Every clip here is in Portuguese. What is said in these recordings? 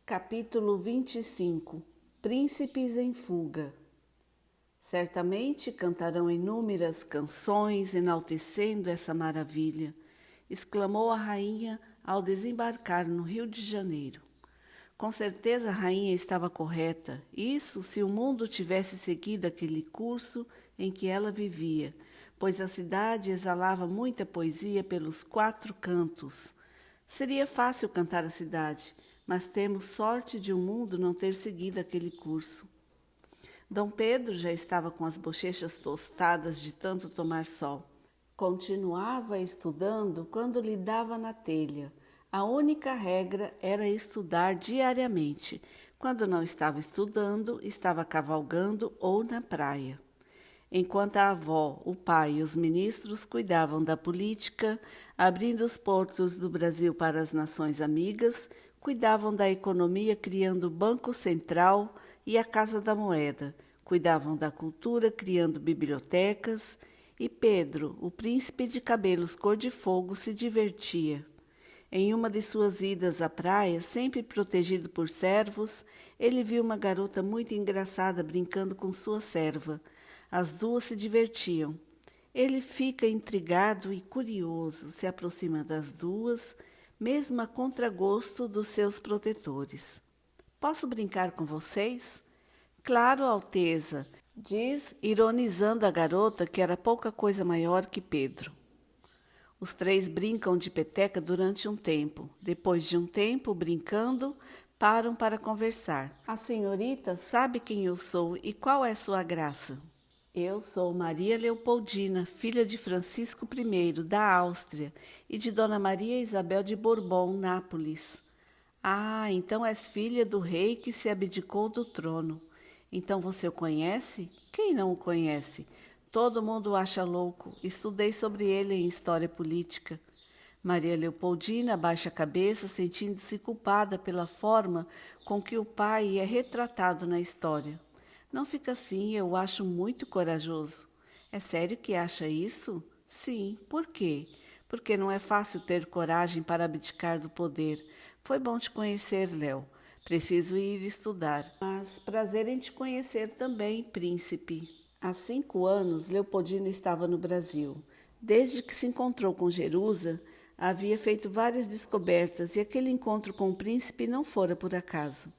Capítulo 25. Príncipes em fuga. Certamente cantarão inúmeras canções enaltecendo essa maravilha, exclamou a rainha ao desembarcar no Rio de Janeiro. Com certeza a rainha estava correta, isso se o mundo tivesse seguido aquele curso em que ela vivia, pois a cidade exalava muita poesia pelos quatro cantos. Seria fácil cantar a cidade, mas temos sorte de o mundo não ter seguido aquele curso. Dom Pedro já estava com as bochechas tostadas de tanto tomar sol. Continuava estudando quando lhe dava na telha. A única regra era estudar diariamente. Quando não estava estudando, estava cavalgando ou na praia. Enquanto a avó, o pai e os ministros cuidavam da política, abrindo os portos do Brasil para as nações amigas, cuidavam da economia criando o Banco Central e a Casa da Moeda, cuidavam da cultura criando bibliotecas, e Pedro, o príncipe de cabelos cor-de-fogo, se divertia. Em uma de suas idas à praia, sempre protegido por servos, ele viu uma garota muito engraçada brincando com sua serva. As duas se divertiam. Ele fica intrigado e curioso, se aproxima das duas, mesmo a contragosto dos seus protetores. Posso brincar com vocês? Claro, Alteza, diz, ironizando a garota que era pouca coisa maior que Pedro. Os três brincam de peteca durante um tempo. Depois de um tempo, brincando, param para conversar. A senhorita sabe quem eu sou e qual é sua graça? Eu sou Maria Leopoldina, filha de Francisco I, da Áustria, e de Dona Maria Isabel de Bourbon, Nápoles. Ah, então és filha do rei que se abdicou do trono. Então você o conhece? Quem não o conhece? Todo mundo o acha louco. Estudei sobre ele em História Política. Maria Leopoldina abaixa a cabeça, sentindo-se culpada pela forma com que o pai é retratado na história. Não fica assim, eu o acho muito corajoso. É sério que acha isso? Sim, por quê? Porque não é fácil ter coragem para abdicar do poder. Foi bom te conhecer, Léo. Preciso ir estudar. Mas prazer em te conhecer também, príncipe. Há 5 anos, Leopoldina estava no Brasil. Desde que se encontrou com Jerusa, havia feito várias descobertas e aquele encontro com o príncipe não fora por acaso.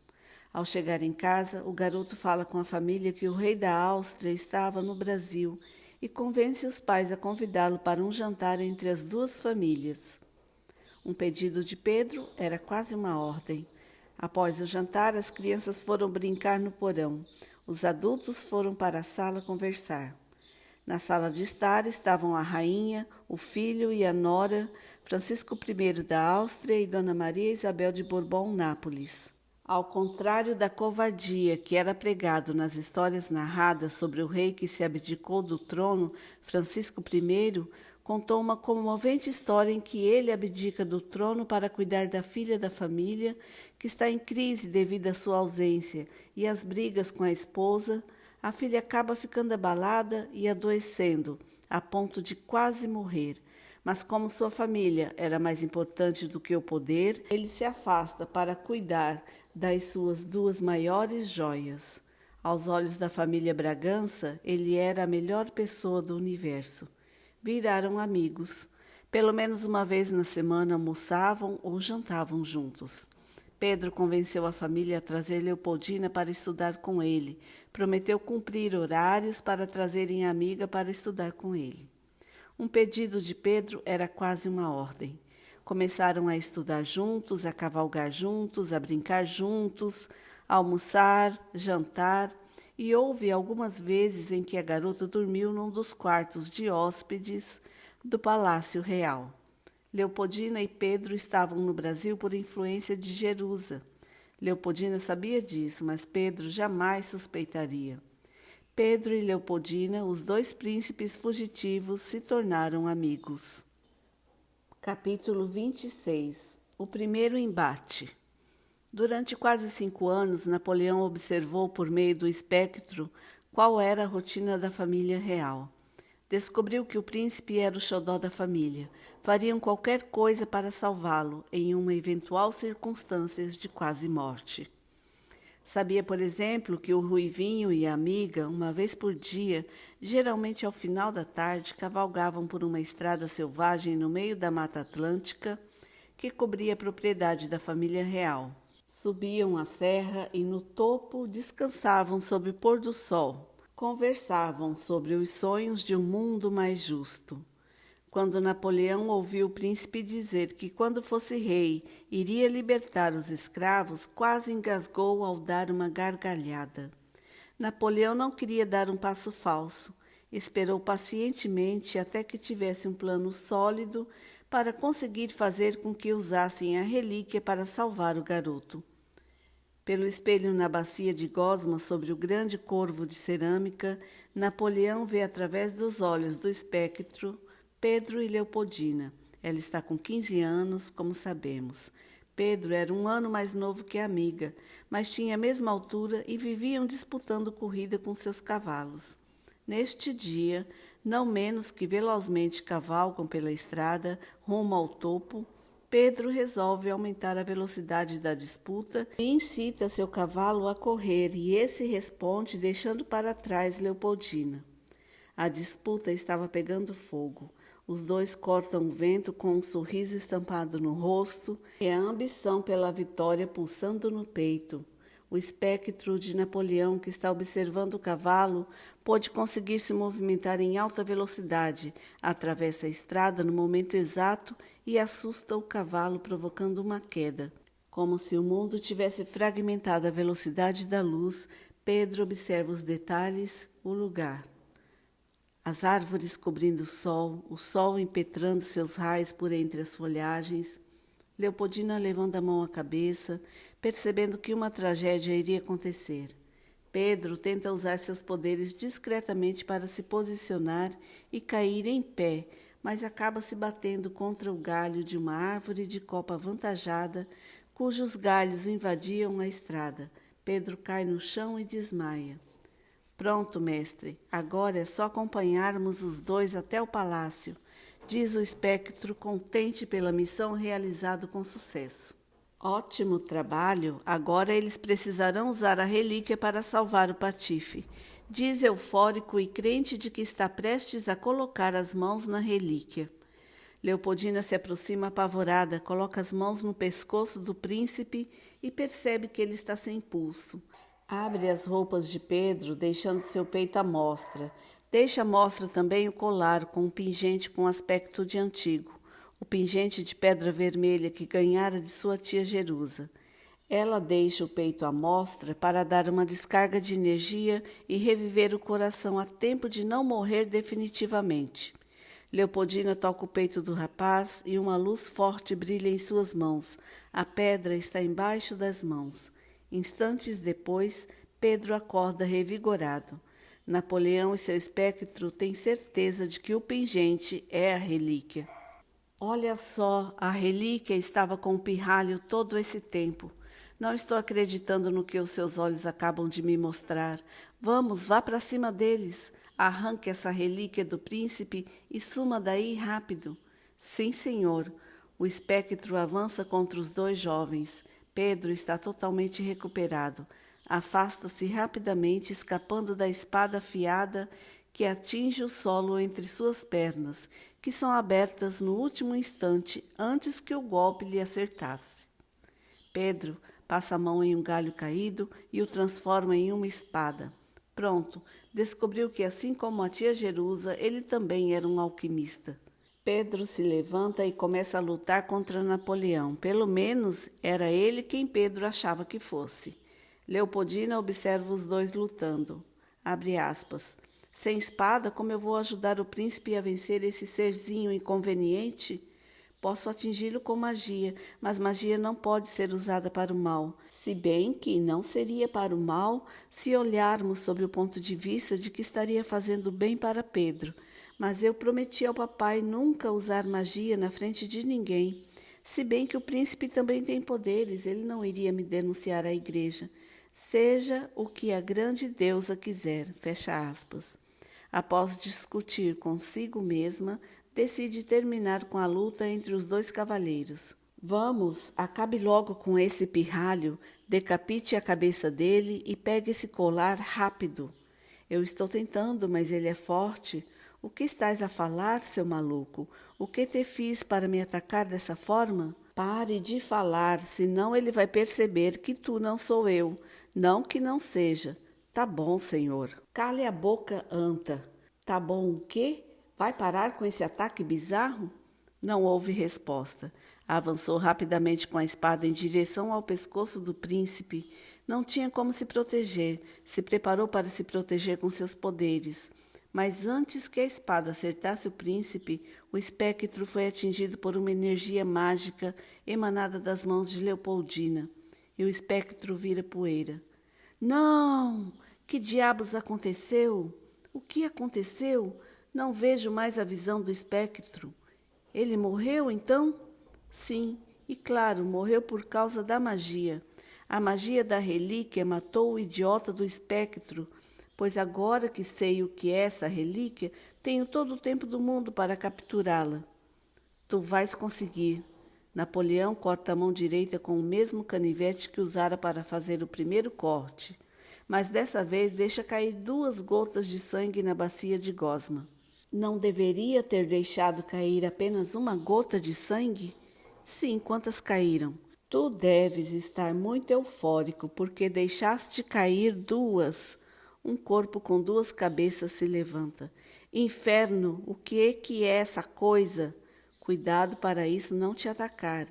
Ao chegar em casa, o garoto fala com a família que o rei da Áustria estava no Brasil e convence os pais a convidá-lo para um jantar entre as duas famílias. Um pedido de Pedro era quase uma ordem. Após o jantar, as crianças foram brincar no porão. Os adultos foram para a sala conversar. Na sala de estar estavam a rainha, o filho e a nora, Francisco I da Áustria e Dona Maria Isabel de Bourbon, Nápoles. Ao contrário da covardia que era pregado nas histórias narradas sobre o rei que se abdicou do trono, Francisco I contou uma comovente história em que ele abdica do trono para cuidar da filha da família, que está em crise devido à sua ausência e às brigas com a esposa. A filha acaba ficando abalada e adoecendo, a ponto de quase morrer. Mas como sua família era mais importante do que o poder, ele se afasta para cuidar das suas duas maiores joias. Aos olhos da família Bragança, ele era a melhor pessoa do universo. Viraram amigos. Pelo menos uma vez na semana almoçavam ou jantavam juntos. Pedro convenceu a família a trazer Leopoldina para estudar com ele. Prometeu cumprir horários para trazerem a amiga para estudar com ele. Um pedido de Pedro era quase uma ordem. Começaram a estudar juntos, a cavalgar juntos, a brincar juntos, a almoçar, jantar, e houve algumas vezes em que a garota dormiu num dos quartos de hóspedes do Palácio Real. Leopoldina e Pedro estavam no Brasil por influência de Jerusa. Leopoldina sabia disso, mas Pedro jamais suspeitaria. Pedro e Leopoldina, os dois príncipes fugitivos, se tornaram amigos. Capítulo 26. O primeiro embate. Durante quase 5 anos, Napoleão observou por meio do espectro qual era a rotina da família real. Descobriu que o príncipe era o xodó da família. Fariam qualquer coisa para salvá-lo em uma eventual circunstância de quase morte. Sabia, por exemplo, que o Ruivinho e a amiga, uma vez por dia, geralmente ao final da tarde, cavalgavam por uma estrada selvagem no meio da Mata Atlântica que cobria a propriedade da família real. Subiam a serra e no topo descansavam sob o pôr do sol. Conversavam sobre os sonhos de um mundo mais justo. Quando Napoleão ouviu o príncipe dizer que, quando fosse rei, iria libertar os escravos, quase engasgou ao dar uma gargalhada. Napoleão não queria dar um passo falso. Esperou pacientemente até que tivesse um plano sólido para conseguir fazer com que usassem a relíquia para salvar o garoto. Pelo espelho na bacia de gosma sobre o grande corvo de cerâmica, Napoleão vê através dos olhos do espectro Pedro e Leopoldina. Ela está com 15 anos, como sabemos. Pedro era 1 ano mais novo que a amiga, mas tinha a mesma altura e viviam disputando corrida com seus cavalos. Neste dia, não menos que velozmente cavalgam pela estrada rumo ao topo, Pedro resolve aumentar a velocidade da disputa e incita seu cavalo a correr, e esse responde deixando para trás Leopoldina. A disputa estava pegando fogo. Os dois cortam o vento com um sorriso estampado no rosto e a ambição pela vitória pulsando no peito. O espectro de Napoleão, que está observando o cavalo, pôde conseguir se movimentar em alta velocidade, atravessa a estrada no momento exato e assusta o cavalo, provocando uma queda. Como se o mundo tivesse fragmentado a velocidade da luz, Pedro observa os detalhes, o lugar. As árvores cobrindo o sol impetrando seus raios por entre as folhagens. Leopoldina levando a mão à cabeça, percebendo que uma tragédia iria acontecer. Pedro tenta usar seus poderes discretamente para se posicionar e cair em pé, mas acaba se batendo contra o galho de uma árvore de copa avantajada, cujos galhos invadiam a estrada. Pedro cai no chão e desmaia. Pronto, mestre, agora é só acompanharmos os dois até o palácio, diz o espectro, contente pela missão realizada com sucesso. Ótimo trabalho, agora eles precisarão usar a relíquia para salvar o patife, diz eufórico e crente de que está prestes a colocar as mãos na relíquia. Leopoldina se aproxima apavorada, coloca as mãos no pescoço do príncipe e percebe que ele está sem pulso. Abre as roupas de Pedro, deixando seu peito à mostra. Deixa à mostra também o colar com um pingente com aspecto de antigo, o pingente de pedra vermelha que ganhara de sua tia Jerusa. Ela deixa o peito à mostra para dar uma descarga de energia e reviver o coração a tempo de não morrer definitivamente. Leopoldina toca o peito do rapaz e uma luz forte brilha em suas mãos. A pedra está embaixo das mãos. Instantes depois, Pedro acorda revigorado. Napoleão e seu espectro têm certeza de que o pingente é a relíquia. Olha só, a relíquia estava com o pirralho todo esse tempo. Não estou acreditando no que os seus olhos acabam de me mostrar. Vamos, vá para cima deles. Arranque essa relíquia do príncipe e suma daí rápido. Sim, senhor. O espectro avança contra os dois jovens. Pedro está totalmente recuperado. Afasta-se rapidamente, escapando da espada afiada que atinge o solo entre suas pernas, que são abertas no último instante antes que o golpe lhe acertasse. Pedro passa a mão em um galho caído e o transforma em uma espada. Pronto, descobriu que, assim como a tia Jerusa, ele também era um alquimista. Pedro se levanta e começa a lutar contra Napoleão. Pelo menos era ele quem Pedro achava que fosse. Leopoldina observa os dois lutando. Abre aspas. Sem espada, como eu vou ajudar o príncipe a vencer esse serzinho inconveniente? Posso atingi-lo com magia, mas magia não pode ser usada para o mal. Se bem que não seria para o mal se olharmos sob o ponto de vista de que estaria fazendo bem para Pedro. Mas eu prometi ao papai nunca usar magia na frente de ninguém. Se bem que o príncipe também tem poderes, ele não iria me denunciar à igreja. Seja o que a grande deusa quiser, fecha aspas. Após discutir consigo mesma, decide terminar com a luta entre os dois cavalheiros. Vamos, acabe logo com esse pirralho, decapite a cabeça dele e pegue esse colar rápido. Eu estou tentando, mas ele é forte. O que estás a falar, seu maluco? O que te fiz para me atacar dessa forma? Pare de falar, senão ele vai perceber que tu não sou eu. Não que não seja. Tá bom, senhor. Cale a boca, anta. Tá bom o quê? Vai parar com esse ataque bizarro? Não houve resposta. Avançou rapidamente com a espada em direção ao pescoço do príncipe. Não tinha como se proteger. Se preparou para se proteger com seus poderes. Mas antes que a espada acertasse o príncipe, o espectro foi atingido por uma energia mágica emanada das mãos de Leopoldina. E o espectro vira poeira. Não! Que diabos aconteceu? O que aconteceu? Não vejo mais a visão do espectro. Ele morreu, então? Sim, e claro, morreu por causa da magia. A magia da relíquia matou o idiota do espectro, pois agora que sei o que é essa relíquia, tenho todo o tempo do mundo para capturá-la. Tu vais conseguir. Napoleão corta a mão direita com o mesmo canivete que usara para fazer o primeiro corte, mas dessa vez deixa cair 2 gotas de sangue na bacia de gosma. Não deveria ter deixado cair apenas uma gota de sangue? Sim, quantas caíram? Tu deves estar muito eufórico, porque deixaste cair 2. Um corpo com 2 cabeças se levanta. Inferno, o que é essa coisa? Cuidado para isso não te atacar.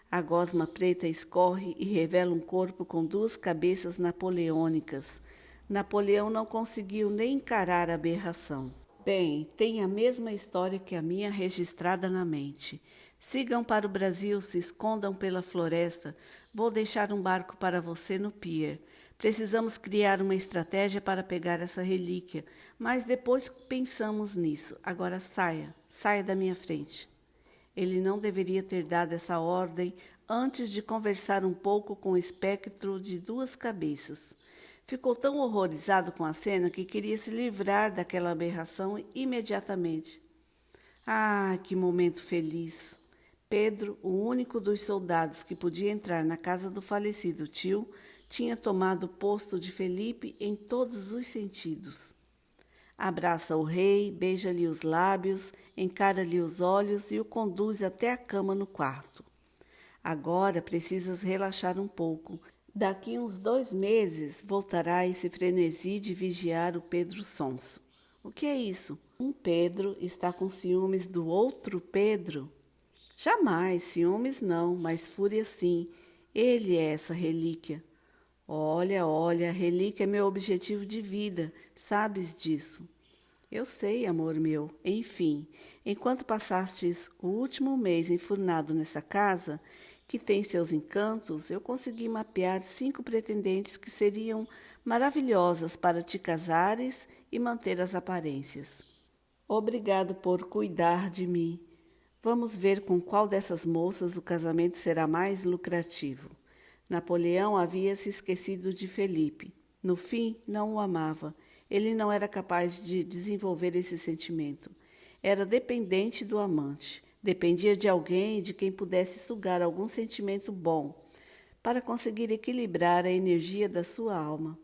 A gosma preta escorre e revela um corpo com 2 cabeças napoleônicas. Napoleão não conseguiu nem encarar a aberração. Bem, tem a mesma história que a minha registrada na mente. Sigam para o Brasil, se escondam pela floresta. Vou deixar um barco para você no pier. Precisamos criar uma estratégia para pegar essa relíquia, mas depois pensamos nisso. Agora saia da minha frente. Ele não deveria ter dado essa ordem antes de conversar um pouco com o espectro de 2 cabeças. Ficou tão horrorizado com a cena que queria se livrar daquela aberração imediatamente. Ah, que momento feliz! Pedro, o único dos soldados que podia entrar na casa do falecido tio, tinha tomado o posto de Felipe em todos os sentidos. Abraça o rei, beija-lhe os lábios, encara-lhe os olhos e o conduz até a cama no quarto. Agora precisas relaxar um pouco. Daqui uns 2 meses voltará esse frenesi de vigiar o Pedro sonso. O que é isso? Um Pedro está com ciúmes do outro Pedro? Jamais, ciúmes não, mas fúria sim. Ele é essa relíquia. Olha, a relíquia é meu objetivo de vida, sabes disso. Eu sei, amor meu. Enfim, enquanto passastes o último mês enfurnado nessa casa, que tem seus encantos, eu consegui mapear 5 pretendentes que seriam maravilhosas para te casares e manter as aparências. Obrigado por cuidar de mim. Vamos ver com qual dessas moças o casamento será mais lucrativo. Napoleão havia se esquecido de Felipe. No fim, não o amava. Ele não era capaz de desenvolver esse sentimento. Era dependente do amante. Dependia de alguém de quem pudesse sugar algum sentimento bom para conseguir equilibrar a energia da sua alma.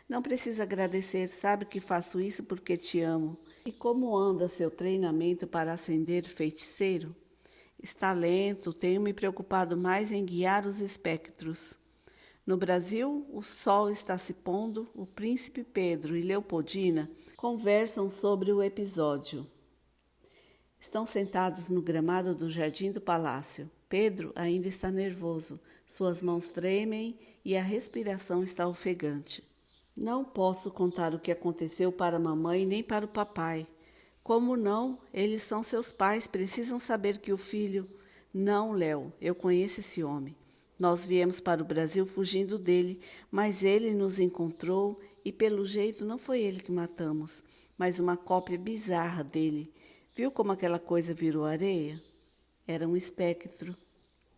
Não precisa agradecer, sabe que faço isso porque te amo. E como anda seu treinamento para ascender feiticeiro? Está lento, tenho me preocupado mais em guiar os espectros. No Brasil, o sol está se pondo, o príncipe Pedro e Leopoldina conversam sobre o episódio. Estão sentados no gramado do jardim do palácio. Pedro ainda está nervoso, suas mãos tremem e a respiração está ofegante. Não posso contar o que aconteceu para a mamãe nem para o papai. Como não? Eles são seus pais, precisam saber que o filho... Não, Léo, eu conheço esse homem. Nós viemos para o Brasil fugindo dele, mas ele nos encontrou e, pelo jeito, não foi ele que matamos, mas uma cópia bizarra dele. Viu como aquela coisa virou areia? Era um espectro.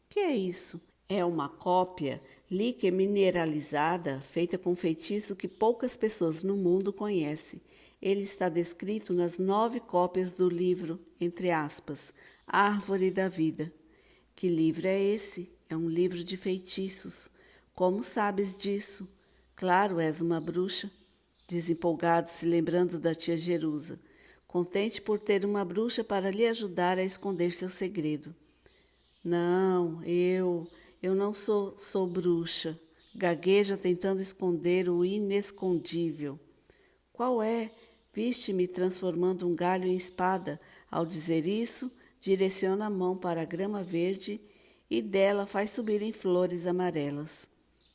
Que é isso? É uma cópia líquida mineralizada feita com feitiço que poucas pessoas no mundo conhecem. Ele está descrito nas 9 cópias do livro, entre aspas, Árvore da Vida. Que livro é esse? É um livro de feitiços. Como sabes disso? Claro, és uma bruxa. Diz empolgado, se lembrando da tia Jerusa, contente por ter uma bruxa para lhe ajudar a esconder seu segredo. Não, eu não sou bruxa. Gagueja tentando esconder o inescondível. Qual é? Viste-me transformando um galho em espada. Ao dizer isso, direciona a mão para a grama verde e dela faz subirem flores amarelas.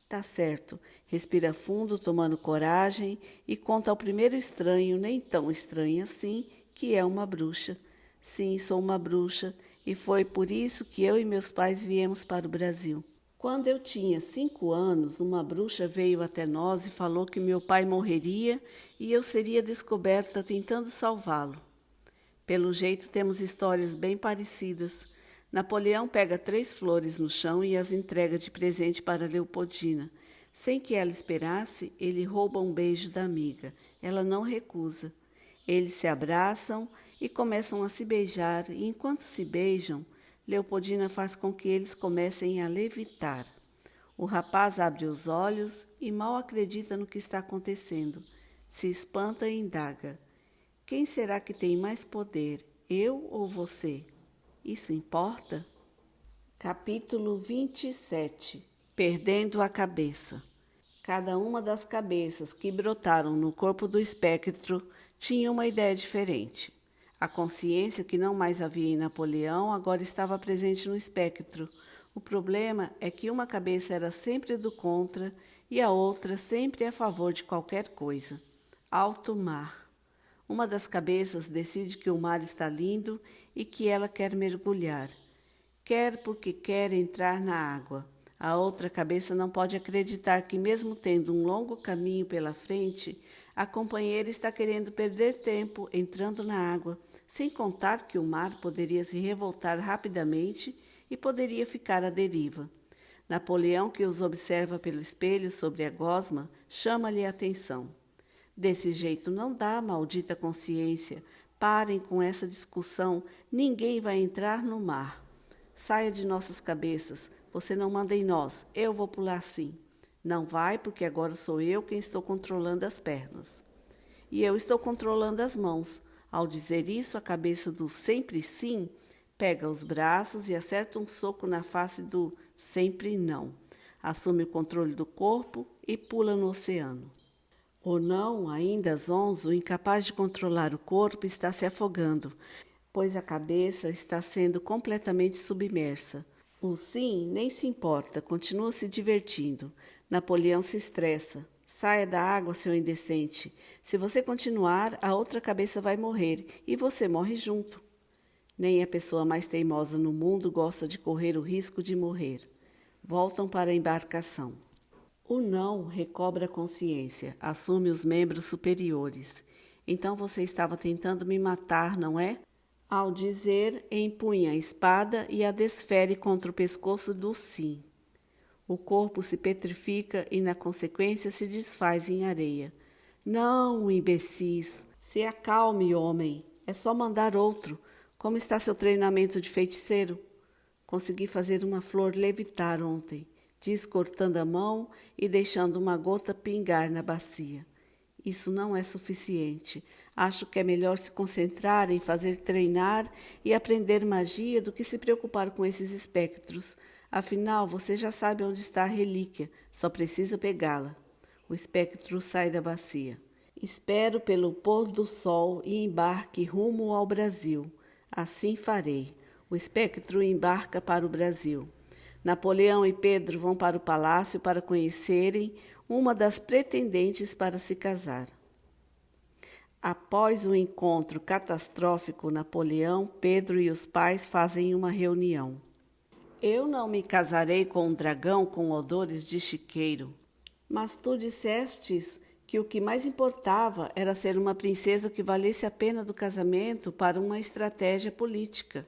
Tá certo. Respira fundo, tomando coragem, e conta ao primeiro estranho, nem tão estranho assim, que é uma bruxa. Sim, sou uma bruxa, e foi por isso que eu e meus pais viemos para o Brasil. Quando eu tinha 5 anos, uma bruxa veio até nós e falou que meu pai morreria e eu seria descoberta tentando salvá-lo. Pelo jeito, temos histórias bem parecidas. Napoleão pega 3 flores no chão e as entrega de presente para Leopoldina. Sem que ela esperasse, ele rouba um beijo da amiga. Ela não recusa. Eles se abraçam e começam a se beijar, e enquanto se beijam, Leopoldina faz com que eles comecem a levitar. O rapaz abre os olhos e mal acredita no que está acontecendo. Se espanta e indaga. Quem será que tem mais poder, eu ou você? Isso importa? Capítulo 27. Perdendo a cabeça. Cada uma das cabeças que brotaram no corpo do espectro tinha uma ideia diferente. A consciência que não mais havia em Napoleão agora estava presente no espectro. O problema é que uma cabeça era sempre do contra e a outra sempre a favor de qualquer coisa. Alto mar. Uma das cabeças decide que o mar está lindo e que ela quer mergulhar. Quer porque quer entrar na água. A outra cabeça não pode acreditar que, mesmo tendo um longo caminho pela frente, a companheira está querendo perder tempo entrando na água, sem contar que o mar poderia se revoltar rapidamente e poderia ficar à deriva. Napoleão, que os observa pelo espelho sobre a gosma, chama-lhe a atenção. Desse jeito não dá, maldita consciência. Parem com essa discussão. Ninguém vai entrar no mar. Saia de nossas cabeças. Você não manda em nós. Eu vou pular sim. Não vai, porque agora sou eu quem estou controlando as pernas. E eu estou controlando as mãos. Ao dizer isso, a cabeça do sempre sim pega os braços e acerta um soco na face do sempre não. Assume o controle do corpo e pula no oceano. O não, ainda zonzo, incapaz de controlar o corpo, está se afogando, pois a cabeça está sendo completamente submersa. O sim nem se importa, continua se divertindo. Napoleão se estressa. Saia da água, seu indecente. Se você continuar, a outra cabeça vai morrer e você morre junto. Nem a pessoa mais teimosa no mundo gosta de correr o risco de morrer. Voltam para a embarcação. O não recobra a consciência, assume os membros superiores. Então você estava tentando me matar, não é? Ao dizer, empunha a espada e a desfere contra o pescoço do sim. O corpo se petrifica e, na consequência, se desfaz em areia. Não, imbecis, se acalme, homem. É só mandar outro. Como está seu treinamento de feiticeiro? Consegui fazer uma flor levitar ontem, diz cortando a mão e deixando uma gota pingar na bacia. Isso não é suficiente. Acho que é melhor se concentrar em fazer treinar e aprender magia do que se preocupar com esses espectros. Afinal, você já sabe onde está a relíquia, só precisa pegá-la. O espectro sai da bacia. Espero pelo pôr do sol e embarque rumo ao Brasil. Assim farei. O espectro embarca para o Brasil. Napoleão e Pedro vão para o palácio para conhecerem uma das pretendentes para se casar. Após o encontro catastrófico, Napoleão, Pedro e os pais fazem uma reunião. Eu não me casarei com um dragão com odores de chiqueiro. Mas tu dissestes que o que mais importava era ser uma princesa que valesse a pena do casamento para uma estratégia política,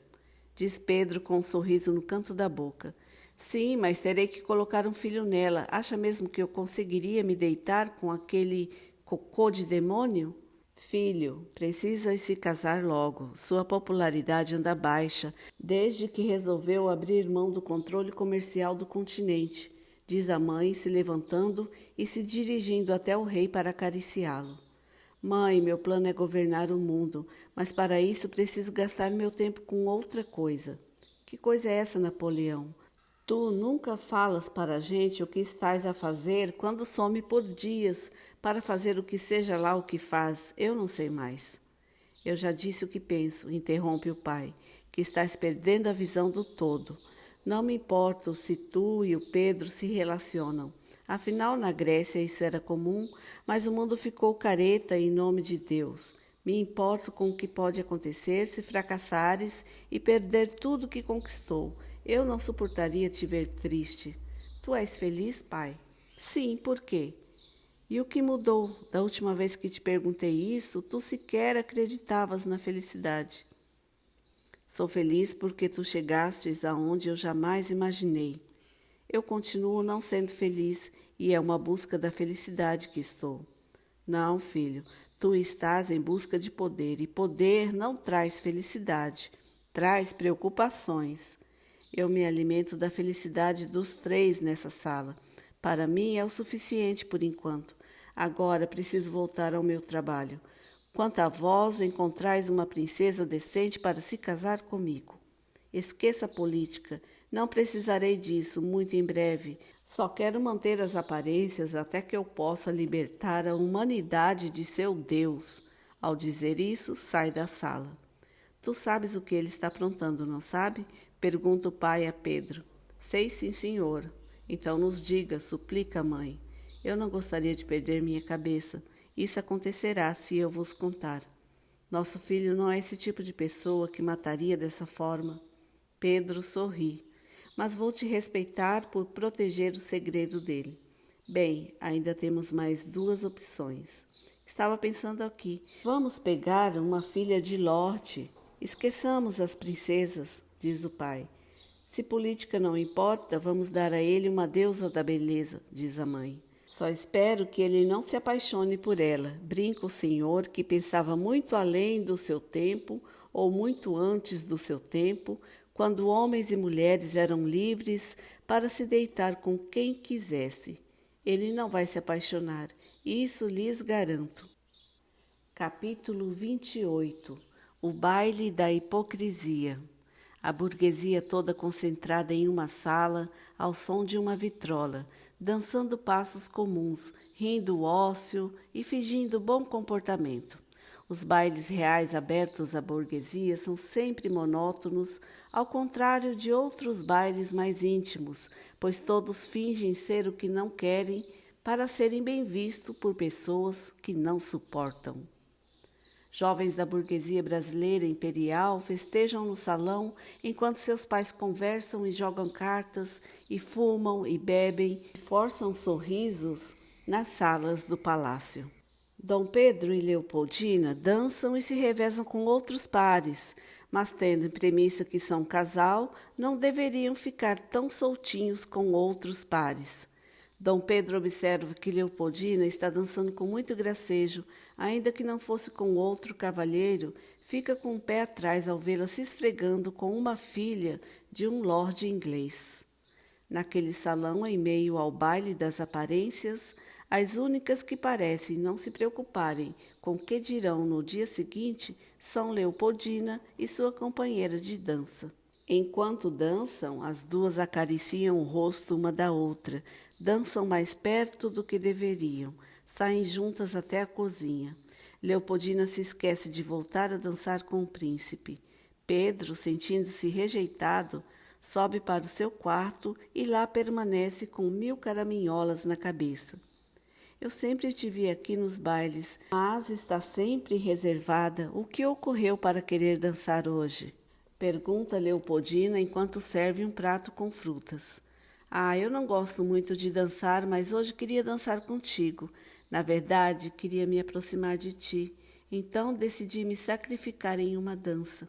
diz Pedro com um sorriso no canto da boca. Sim, mas terei que colocar um filho nela. Acha mesmo que eu conseguiria me deitar com aquele cocô de demônio? Filho, precisa se casar logo. Sua popularidade anda baixa desde que resolveu abrir mão do controle comercial do continente, diz a mãe, se levantando e se dirigindo até o rei para acariciá-lo. Mãe, meu plano é governar o mundo, mas para isso preciso gastar meu tempo com outra coisa. Que coisa é essa, Napoleão? Tu nunca falas para a gente o que estás a fazer quando some por dias para fazer o que seja lá o que faz. Eu não sei mais. Eu já disse o que penso, interrompe o pai, que estás perdendo a visão do todo. Não me importo se tu e o Pedro se relacionam. Afinal, na Grécia isso era comum, mas o mundo ficou careta em nome de Deus. Me importo com o que pode acontecer se fracassares e perder tudo o que conquistou. Eu não suportaria te ver triste. Tu és feliz, pai? Sim, por quê? E o que mudou? Da última vez que te perguntei isso, tu sequer acreditavas na felicidade. Sou feliz porque tu chegastes aonde eu jamais imaginei. Eu continuo não sendo feliz e é uma busca da felicidade que estou. Não, filho, tu estás em busca de poder e poder não traz felicidade, traz preocupações. Eu me alimento da felicidade dos três nessa sala. Para mim é o suficiente por enquanto. Agora preciso voltar ao meu trabalho. Quanto a vós, encontrais uma princesa decente para se casar comigo. Esqueça a política. Não precisarei disso muito em breve. Só quero manter as aparências até que eu possa libertar a humanidade de seu Deus. Ao dizer isso, sai da sala. Tu sabes o que ele está aprontando, não sabe? Pergunta o pai a Pedro. Sei sim, senhor. Então nos diga, suplica a mãe. Eu não gostaria de perder minha cabeça. Isso acontecerá se eu vos contar. Nosso filho não é esse tipo de pessoa que mataria dessa forma. Pedro sorri. Mas vou te respeitar por proteger o segredo dele. Bem, ainda temos mais duas opções. Estava pensando aqui. Vamos pegar uma filha de Lorte. Esqueçamos as princesas, diz o pai. Se política não importa, vamos dar a ele uma deusa da beleza, diz a mãe. Só espero que ele não se apaixone por ela, brinca o senhor, que pensava muito além do seu tempo, ou muito antes do seu tempo, quando homens e mulheres eram livres para se deitar com quem quisesse. Ele não vai se apaixonar, isso lhes garanto. Capítulo 28. O baile da hipocrisia. A burguesia toda concentrada em uma sala, ao som de uma vitrola, dançando passos comuns, rindo ócio e fingindo bom comportamento. Os bailes reais abertos à burguesia são sempre monótonos, ao contrário de outros bailes mais íntimos, pois todos fingem ser o que não querem para serem bem vistos por pessoas que não suportam. Jovens da burguesia brasileira imperial festejam no salão enquanto seus pais conversam e jogam cartas, e fumam e bebem, e forçam sorrisos nas salas do palácio. Dom Pedro e Leopoldina dançam e se revezam com outros pares, mas tendo em premissa que são casal, não deveriam ficar tão soltinhos com outros pares. Dom Pedro observa que Leopoldina está dançando com muito gracejo, ainda que não fosse com outro cavalheiro, fica com o pé atrás ao vê-la se esfregando com uma filha de um lorde inglês. Naquele salão, em meio ao baile das aparências, as únicas que parecem não se preocuparem com o que dirão no dia seguinte são Leopoldina e sua companheira de dança. Enquanto dançam, as duas acariciam o rosto uma da outra, dançam mais perto do que deveriam, saem juntas até a cozinha. Leopoldina se esquece de voltar a dançar com o príncipe. Pedro, sentindo-se rejeitado, sobe para o seu quarto e lá permanece com 1000 caraminholas na cabeça. Eu sempre te vi aqui nos bailes, mas está sempre reservada. O que ocorreu para querer dançar hoje? Pergunta Leopoldina enquanto serve um prato com frutas. Eu não gosto muito de dançar, mas hoje queria dançar contigo. Na verdade, queria me aproximar de ti. Então decidi me sacrificar em uma dança.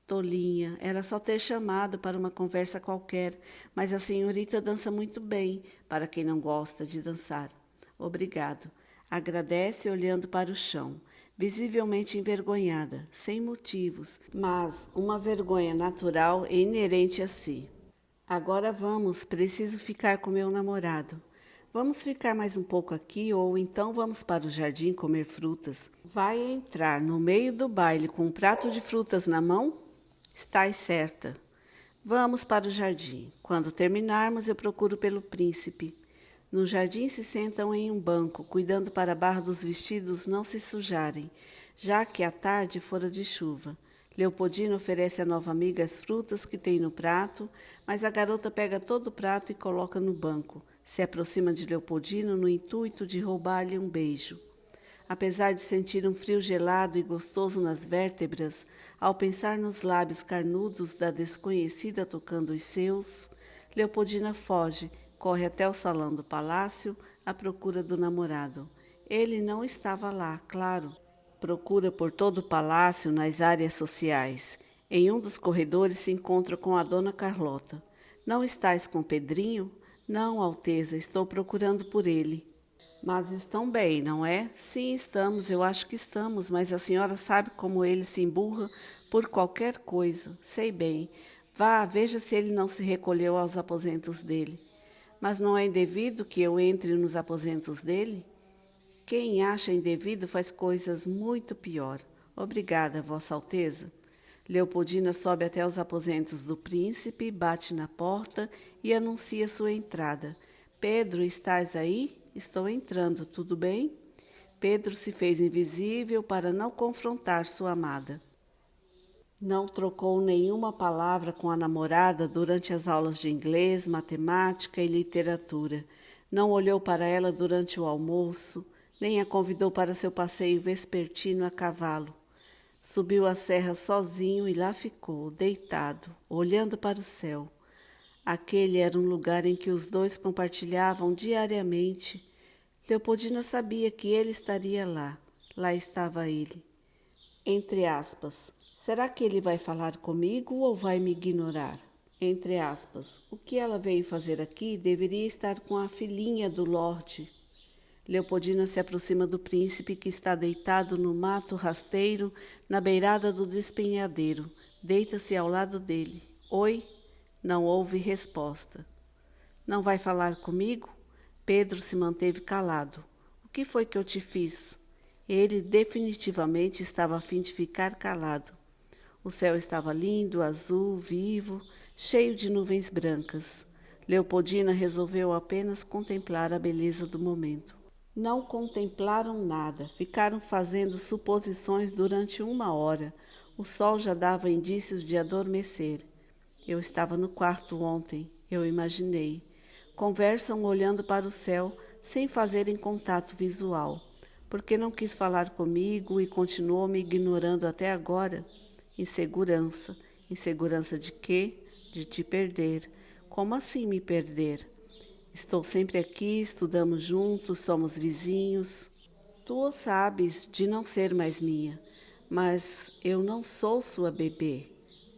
Tolinha, era só ter chamado para uma conversa qualquer, mas a senhorita dança muito bem, para quem não gosta de dançar. Obrigado. Agradece olhando para o chão. visivelmente envergonhada, sem motivos, mas uma vergonha natural e inerente a si. Agora vamos, preciso ficar com meu namorado. Vamos ficar mais um pouco aqui ou então vamos para o jardim comer frutas. Vai entrar no meio do baile com um prato de frutas na mão? Estás certa. Vamos para o jardim. Quando terminarmos, eu procuro pelo príncipe. No jardim se sentam em um banco, cuidando para a barra dos vestidos não se sujarem, já que a tarde fora de chuva. Leopoldina oferece à nova amiga as frutas que tem no prato, mas a garota pega todo o prato e coloca no banco. Se aproxima de Leopoldina no intuito de roubar-lhe um beijo. Apesar de sentir um frio gelado e gostoso nas vértebras, ao pensar nos lábios carnudos da desconhecida tocando os seus, Leopoldina foge, corre até o salão do palácio à procura do namorado. Ele não estava lá, claro. Procura por todo o palácio nas áreas sociais. Em um dos corredores se encontra com a dona Carlota. Não estás com Pedrinho? Não, Alteza, estou procurando por ele. Mas estão bem, não é? Sim, estamos, eu acho que estamos, mas a senhora sabe como ele se emburra por qualquer coisa. Sei bem. Vá, veja se ele não se recolheu aos aposentos dele. Mas não é indevido que eu entre nos aposentos dele? Quem acha indevido faz coisas muito pior. Obrigada, Vossa Alteza. Leopoldina sobe até os aposentos do príncipe, bate na porta e anuncia sua entrada. Pedro, estás aí? Estou entrando, tudo bem? Pedro se fez invisível para não confrontar sua amada. Não trocou nenhuma palavra com a namorada durante as aulas de inglês, matemática e literatura. Não olhou para ela durante o almoço, nem a convidou para seu passeio vespertino a cavalo. Subiu a serra sozinho e lá ficou, deitado, olhando para o céu. Aquele era um lugar em que os dois compartilhavam diariamente. Leopoldina sabia que ele estaria lá. Lá estava ele. Entre aspas, será que ele vai falar comigo ou vai me ignorar? Entre aspas, o que ela veio fazer aqui deveria estar com a filhinha do Lorde. Leopoldina se aproxima do príncipe que está deitado no mato rasteiro na beirada do despenhadeiro. Deita-se ao lado dele. Oi? Não houve resposta. Não vai falar comigo? Pedro se manteve calado. O que foi que eu te fiz? Ele definitivamente estava a fim de ficar calado. O céu estava lindo, azul, vivo, cheio de nuvens brancas. Leopoldina resolveu apenas contemplar a beleza do momento. Não contemplaram nada, ficaram fazendo suposições durante 1 hora. O sol já dava indícios de adormecer. Eu estava no quarto ontem, eu imaginei. Conversam olhando para o céu, sem fazerem contato visual. Porque não quis falar comigo e continuou me ignorando até agora? Insegurança. Insegurança de quê? De te perder. Como assim me perder? Estou sempre aqui, estudamos juntos, somos vizinhos. Tu o sabes de não ser mais minha, mas eu não sou sua bebê.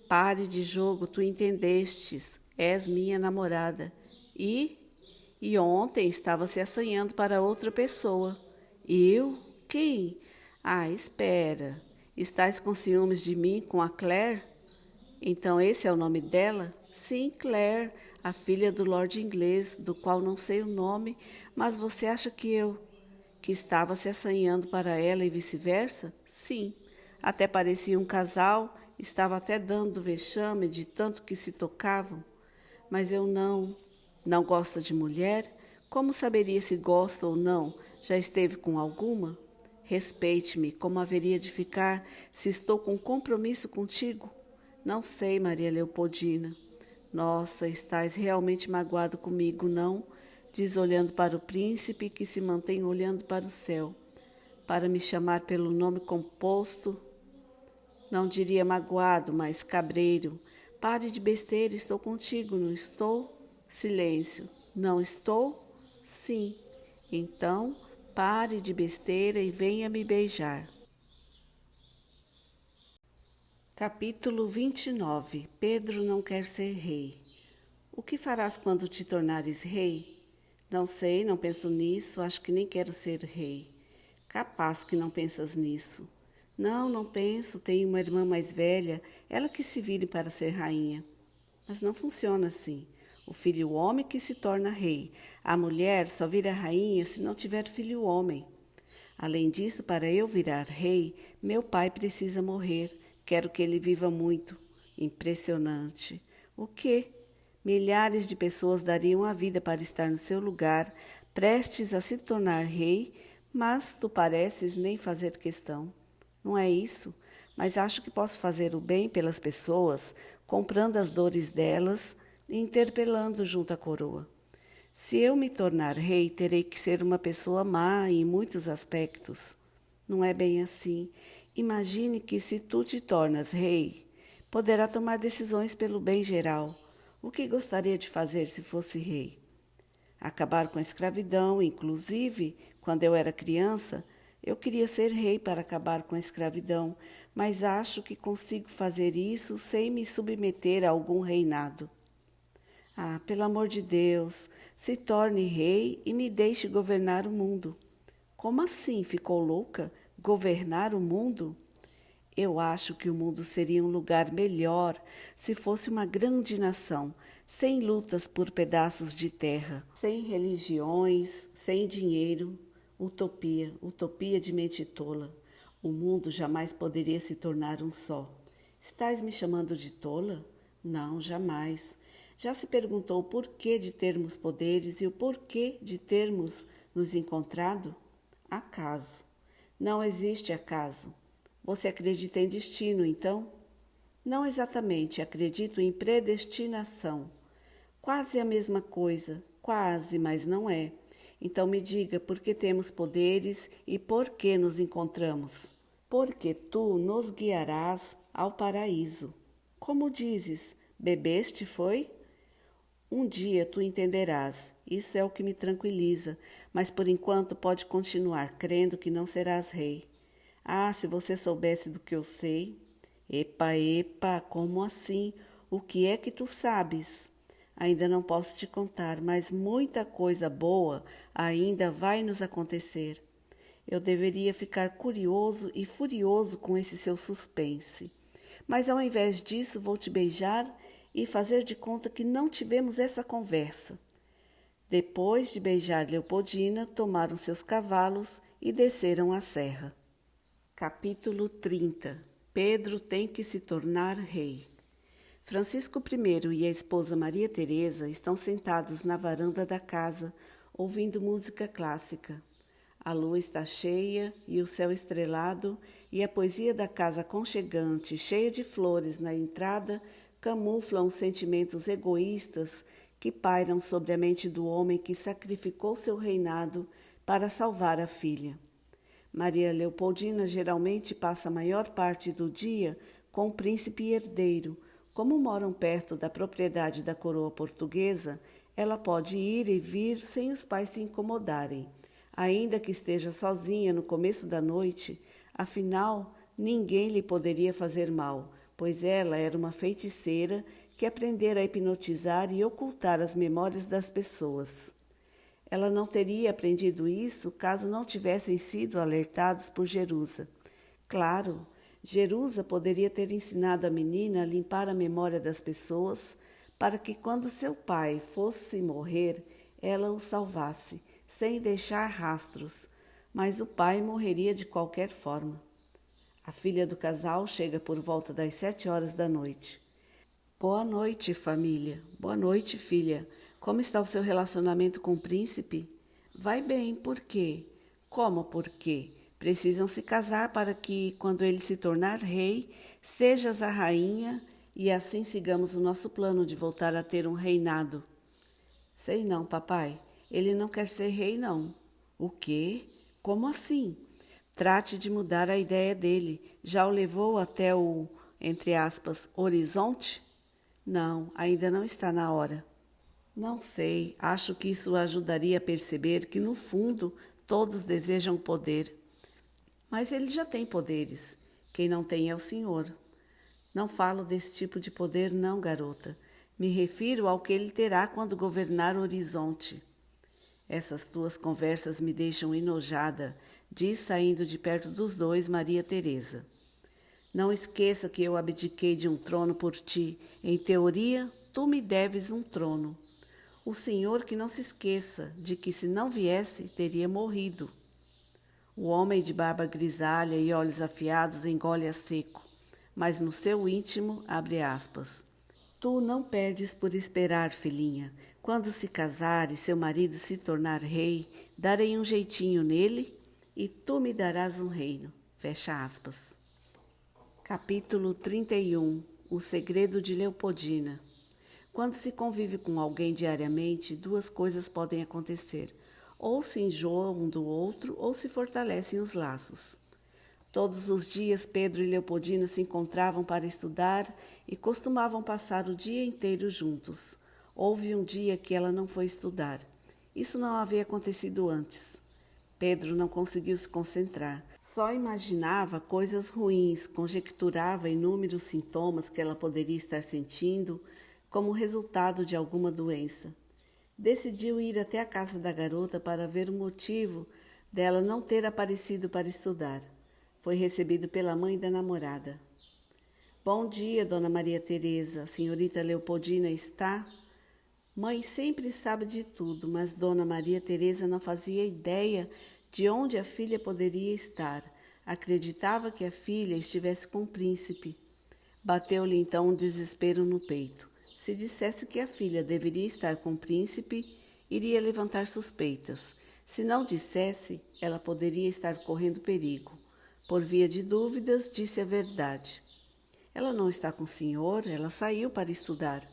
Pare de jogo, tu entendestes, és minha namorada. E ontem estava se assanhando para outra pessoa. Eu? Quem? Ah, espera. Estás com ciúmes de mim, com a Claire? Então esse é o nome dela? Sim, Claire, a filha do Lorde inglês, do qual não sei o nome, mas você acha que estava se assanhando para ela e vice-versa? Sim, até parecia um casal, estava até dando vexame de tanto que se tocavam. Mas eu não. Não gosta de mulher? Como saberia se gosta ou não? Já esteve com alguma? Respeite-me, como haveria de ficar se estou com compromisso contigo? Não sei, Maria Leopoldina. Nossa, estás realmente magoado comigo, não? Diz olhando para o príncipe que se mantém olhando para o céu. Para me chamar pelo nome composto, não diria magoado, mas cabreiro. Pare de besteira, estou contigo, não estou? Silêncio. Não estou? Sim. Então, pare de besteira e venha me beijar. Capítulo 29. Pedro não quer ser rei. O que farás quando te tornares rei? Não sei, não penso nisso, acho que nem quero ser rei. Capaz que não pensas nisso. Não, não penso, tenho uma irmã mais velha, ela que se vire para ser rainha. Mas não funciona assim. O filho homem que se torna rei. A mulher só vira rainha se não tiver filho homem. Além disso, para eu virar rei, meu pai precisa morrer. Quero que ele viva muito. Impressionante. O quê? Milhares de pessoas dariam a vida para estar no seu lugar, prestes a se tornar rei, mas tu pareces nem fazer questão. Não é isso? Mas acho que posso fazer o bem pelas pessoas, comprando as dores delas e interpelando junto à coroa. Se eu me tornar rei, terei que ser uma pessoa má em muitos aspectos. Não é bem assim. Imagine que se tu te tornas rei, poderá tomar decisões pelo bem geral. O que gostaria de fazer se fosse rei? Acabar com a escravidão, inclusive, quando eu era criança, eu queria ser rei para acabar com a escravidão, mas acho que consigo fazer isso sem me submeter a algum reinado. Ah, pelo amor de Deus, se torne rei e me deixe governar o mundo. Como assim? Ficou louca? Governar o mundo? Eu acho que o mundo seria um lugar melhor se fosse uma grande nação, sem lutas por pedaços de terra, sem religiões, sem dinheiro. Utopia, utopia de mente tola. O mundo jamais poderia se tornar um só. Estás me chamando de tola? Não, jamais. Já se perguntou o porquê de termos poderes e o porquê de termos nos encontrado? Acaso. Não existe acaso. Você acredita em destino, então? Não exatamente, acredito em predestinação. Quase a mesma coisa, quase, mas não é. Então me diga por que temos poderes e por que nos encontramos. Porque tu nos guiarás ao paraíso. Como dizes, bebeste foi? Um dia tu entenderás, isso é o que me tranquiliza, mas por enquanto pode continuar crendo que não serás rei. Ah, se você soubesse do que eu sei. Epa, epa, como assim? O que é que tu sabes? Ainda não posso te contar, mas muita coisa boa ainda vai nos acontecer. Eu deveria ficar curioso e furioso com esse seu suspense. Mas ao invés disso, vou te beijar e fazer de conta que não tivemos essa conversa. Depois de beijar Leopoldina, tomaram seus cavalos e desceram a serra. Capítulo 30. Pedro tem que se tornar rei. Francisco I e a esposa Maria Teresa estão sentados na varanda da casa, ouvindo música clássica. A lua está cheia e o céu estrelado, e a poesia da casa aconchegante, cheia de flores na entrada, camuflam os sentimentos egoístas que pairam sobre a mente do homem que sacrificou seu reinado para salvar a filha. Maria Leopoldina geralmente passa a maior parte do dia com o príncipe herdeiro. Como moram perto da propriedade da coroa portuguesa, ela pode ir e vir sem os pais se incomodarem. Ainda que esteja sozinha no começo da noite, afinal, ninguém lhe poderia fazer mal, pois ela era uma feiticeira que aprendera a hipnotizar e ocultar as memórias das pessoas. Ela não teria aprendido isso caso não tivessem sido alertados por Jerusa. Claro, Jerusa poderia ter ensinado a menina a limpar a memória das pessoas para que quando seu pai fosse morrer, ela o salvasse, sem deixar rastros, mas o pai morreria de qualquer forma. A filha do casal chega por volta das 7 horas da noite. Boa noite, família. Boa noite, filha. Como está o seu relacionamento com o príncipe? Vai bem, por quê? Como por quê? Precisam se casar para que, quando ele se tornar rei, sejas a rainha e assim sigamos o nosso plano de voltar a ter um reinado. Sei não, papai. Ele não quer ser rei, não. O quê? Como assim? Trate de mudar a ideia dele. Já o levou até o, entre aspas, horizonte? Não, ainda não está na hora. Não sei, acho que isso ajudaria a perceber que, no fundo, todos desejam poder. Mas ele já tem poderes. Quem não tem é o senhor. Não falo desse tipo de poder, não, garota. Me refiro ao que ele terá quando governar o horizonte. Essas tuas conversas me deixam enojada, diz saindo de perto dos dois Maria Teresa. Não esqueça que eu abdiquei de um trono por ti. Em teoria, tu me deves um trono. O Senhor que não se esqueça de que se não viesse, teria morrido. O homem de barba grisalha e olhos afiados engole a seco, mas no seu íntimo abre aspas. Tu não perdes por esperar, filhinha. Quando se casar e seu marido se tornar rei, darei um jeitinho nele e tu me darás um reino. Fecha aspas. Capítulo 31. O segredo de Leopoldina. Quando se convive com alguém diariamente, duas coisas podem acontecer. Ou se enjoam um do outro, ou se fortalecem os laços. Todos os dias Pedro e Leopoldina se encontravam para estudar e costumavam passar o dia inteiro juntos. Houve um dia que ela não foi estudar. Isso não havia acontecido antes. Pedro não conseguiu se concentrar. Só imaginava coisas ruins, conjecturava inúmeros sintomas que ela poderia estar sentindo como resultado de alguma doença. Decidiu ir até a casa da garota para ver o motivo dela não ter aparecido para estudar. Foi recebido pela mãe da namorada. Bom dia, Dona Maria Teresa. A senhorita Leopoldina está? Mãe sempre sabe de tudo, mas Dona Maria Teresa não fazia ideia de onde a filha poderia estar. Acreditava que a filha estivesse com o príncipe. Bateu-lhe então um desespero no peito. Se dissesse que a filha deveria estar com o príncipe, iria levantar suspeitas. Se não dissesse, ela poderia estar correndo perigo. Por via de dúvidas, disse a verdade. Ela não está com o senhor, ela saiu para estudar.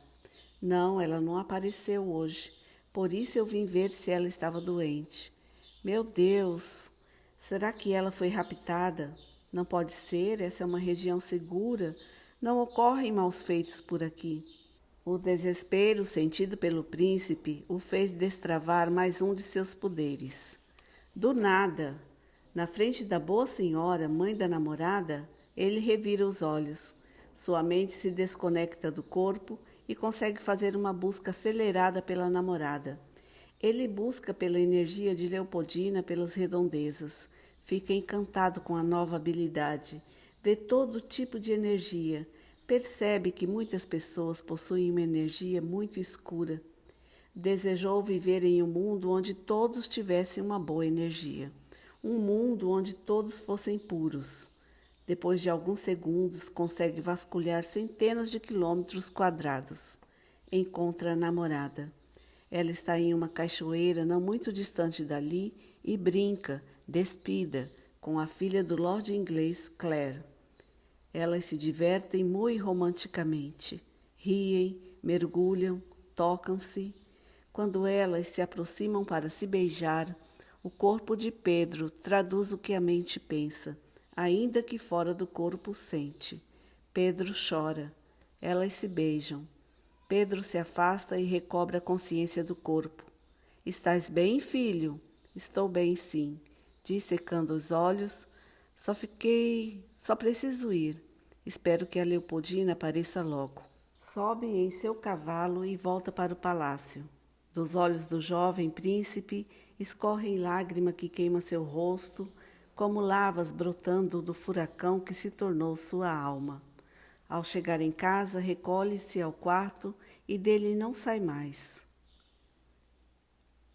Não, ela não apareceu hoje. Por isso eu vim ver se ela estava doente. Meu Deus, será que ela foi raptada? Não pode ser, essa é uma região segura. Não ocorrem maus feitos por aqui. O desespero sentido pelo príncipe o fez destravar mais um de seus poderes. Do nada, na frente da boa senhora, mãe da namorada, ele revira os olhos. Sua mente se desconecta do corpo e consegue fazer uma busca acelerada pela namorada. Ele busca pela energia de Leopoldina pelas redondezas. Fica encantado com a nova habilidade. Vê todo tipo de energia. Percebe que muitas pessoas possuem uma energia muito escura. Desejou viver em um mundo onde todos tivessem uma boa energia. Um mundo onde todos fossem puros. Depois de alguns segundos, consegue vasculhar centenas de quilômetros quadrados. Encontra a namorada. Ela está em uma cachoeira não muito distante dali e brinca, despida, com a filha do Lorde inglês, Claire. Elas se divertem muito romanticamente. Riem, mergulham, tocam-se. Quando elas se aproximam para se beijar, o corpo de Pedro traduz o que a mente pensa. Ainda que fora do corpo, sente. Pedro chora. Elas se beijam. Pedro se afasta e recobra a consciência do corpo. Estás bem, filho? Estou bem, sim. Diz secando os olhos. Só preciso ir. Espero que a Leopoldina apareça logo. Sobe em seu cavalo e volta para o palácio. Dos olhos do jovem príncipe escorrem lágrima que queima seu rosto, como lavas brotando do furacão que se tornou sua alma. Ao chegar em casa, recolhe-se ao quarto e dele não sai mais.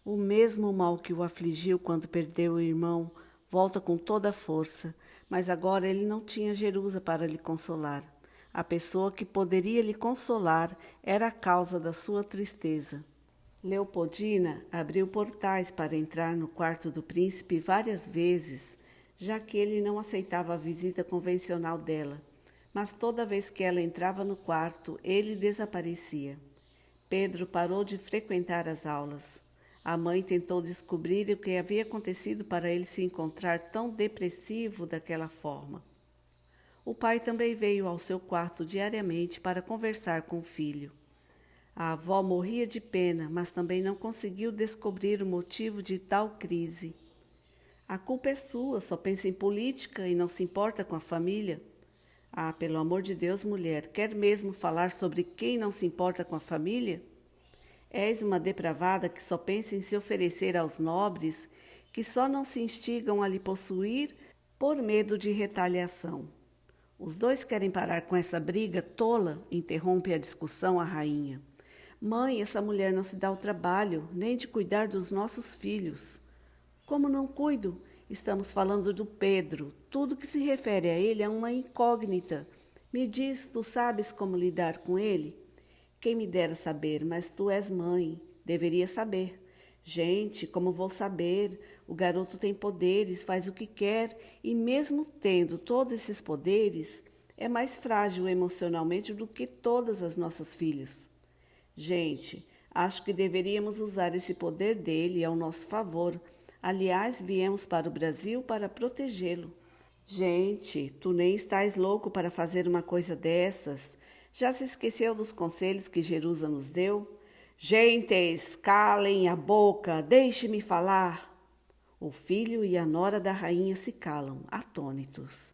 O mesmo mal que o afligiu quando perdeu o irmão volta com toda a força, mas agora ele não tinha Jerusa para lhe consolar. A pessoa que poderia lhe consolar era a causa da sua tristeza. Leopoldina abriu portais para entrar no quarto do príncipe várias vezes, já que ele não aceitava a visita convencional dela. Mas toda vez que ela entrava no quarto, ele desaparecia. Pedro parou de frequentar as aulas. A mãe tentou descobrir o que havia acontecido para ele se encontrar tão depressivo daquela forma. O pai também veio ao seu quarto diariamente para conversar com o filho. A avó morria de pena, mas também não conseguiu descobrir o motivo de tal crise. A culpa é sua, só pensa em política e não se importa com a família. Ah, pelo amor de Deus, mulher, quer mesmo falar sobre quem não se importa com a família? És uma depravada que só pensa em se oferecer aos nobres, que só não se instigam a lhe possuir por medo de retaliação. Os dois querem parar com essa briga tola, interrompe a discussão a rainha. Mãe, essa mulher não se dá o trabalho nem de cuidar dos nossos filhos. Como não cuido? Estamos falando do Pedro. Tudo que se refere a ele é uma incógnita. Me diz, tu sabes como lidar com ele? Quem me dera saber, mas tu és mãe. Deveria saber. Gente, como vou saber? O garoto tem poderes, faz o que quer e mesmo tendo todos esses poderes, é mais frágil emocionalmente do que todas as nossas filhas. Gente, acho que deveríamos usar esse poder dele ao nosso favor. Aliás, viemos para o Brasil para protegê-lo. Gente, tu nem estás louco para fazer uma coisa dessas. Já se esqueceu dos conselhos que Jerusa nos deu? Gentes, calem a boca, deixe-me falar. O filho e a nora da rainha se calam, atônitos.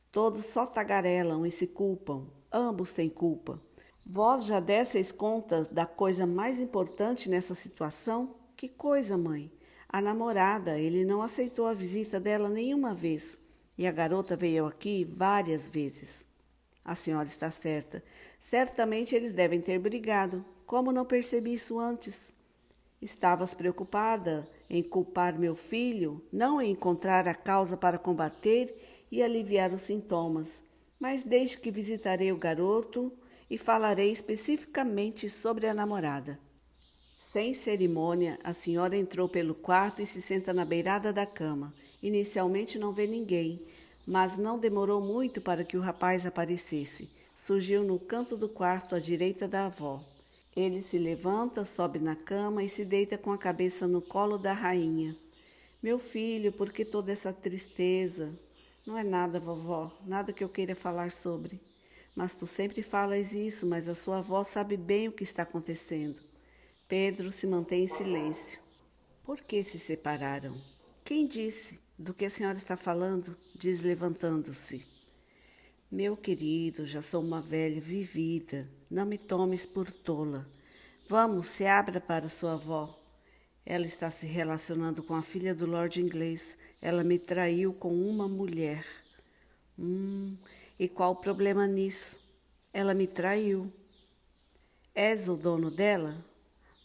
Todos só tagarelam e se culpam, ambos têm culpa. Vós já desseis conta da coisa mais importante nessa situação? Que coisa, mãe? A namorada, ele não aceitou a visita dela nenhuma vez. E a garota veio aqui várias vezes. A senhora está certa. Certamente eles devem ter brigado. Como não percebi isso antes? Estavas preocupada em culpar meu filho, não em encontrar a causa para combater e aliviar os sintomas. Mas desde que visitarei o garoto e falarei especificamente sobre a namorada. Sem cerimônia, a senhora entrou pelo quarto e se senta na beirada da cama. Inicialmente não vê ninguém, mas não demorou muito para que o rapaz aparecesse. Surgiu no canto do quarto à direita da avó. Ele se levanta, sobe na cama e se deita com a cabeça no colo da rainha. Meu filho, por que toda essa tristeza? Não é nada, vovó, nada que eu queira falar sobre. Mas tu sempre falas isso, mas a sua avó sabe bem o que está acontecendo. Pedro se mantém em silêncio. Por que se separaram? Quem disse? Do que a senhora está falando? Diz levantando-se. Meu querido, já sou uma velha vivida. Não me tomes por tola. Vamos, se abra para sua avó. Ela está se relacionando com a filha do Lorde inglês. Ela me traiu com uma mulher. E qual o problema nisso? Ela me traiu. És o dono dela?